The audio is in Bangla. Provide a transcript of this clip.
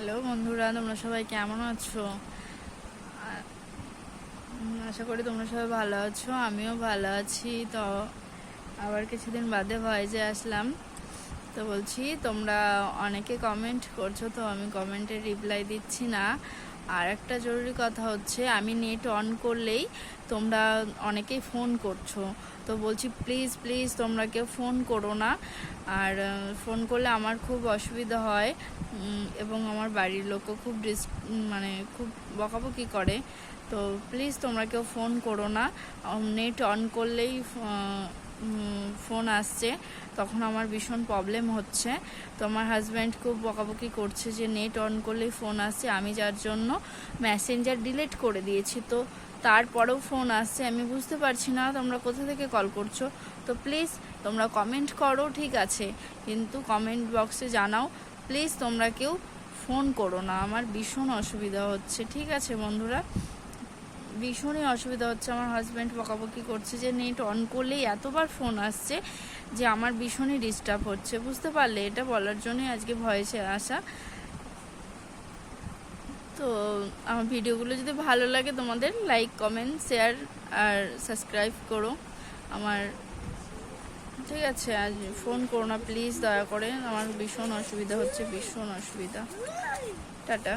হ্যালো বন্ধুরা, তোমরা সবাই কেমন আছো? আশা করি তোমরা সবাই ভালো আছো, আমিও ভালো আছি। তো আবার কিছুদিন বাদে ভয়েসে আসলাম। তো বলছি, তোমরা অনেকে কমেন্ট করছো, তো আমি কমেন্টে রিপ্লাই দিচ্ছি না। আর একটা জরুরি কথা হচ্ছে, আমি নেট অন করলেই তোমরা অনেকেই ফোন করছো। তো বলছি প্লিজ প্লিজ তোমরা কেউ ফোন করো না। আর ফোন করলে আমার খুব অসুবিধা হয়, এবং আমার বাড়ির লোকও খুব খুব বকাবকি করে। তো প্লিজ তোমরা কেউ ফোন করো না। নেট অন করলেই ফোন আসছে, তখন আমার ভীষণ প্রবলেম হচ্ছে। তো আমার হাজব্যান্ড খুব বকাবকি করছে যে নেট অন করলেই ফোন আসছে, আমি যার জন্য মেসেঞ্জার ডিলিট করে দিয়েছি। তো তারপরেও ফোন আসছে, আমি বুঝতে পারছি না তোমরা কোথা থেকে কল করছো। তো প্লিজ তোমরা কমেন্ট করো, ঠিক আছে, কিন্তু কমেন্ট বক্সে জানাও প্লিজ তোমরা কেউ ফোন করো না, আমার ভীষণ অসুবিধা হচ্ছে। ঠিক আছে বন্ধুরা, ভীষণই অসুবিধা হচ্ছে। আমার হাজব্যান্ড বকাবকি করছে যে নেট অন করলেই এতবার ফোন আসছে, যে আমার ভীষণই ডিস্টার্ব হচ্ছে। বুঝতে পারলে? এটা বলার জন্যই আজকে ভয়েসে আসা। তো আমার ভিডিওগুলো যদি ভালো লাগে তোমাদের, লাইক কমেন্ট শেয়ার আর সাবস্ক্রাইব করো আমার। ঠিক আছে, আজ ফোন করো না প্লিজ, দয়া করে, আমার ভীষণ অসুবিধা হচ্ছে, ভীষণ অসুবিধা। টাটা।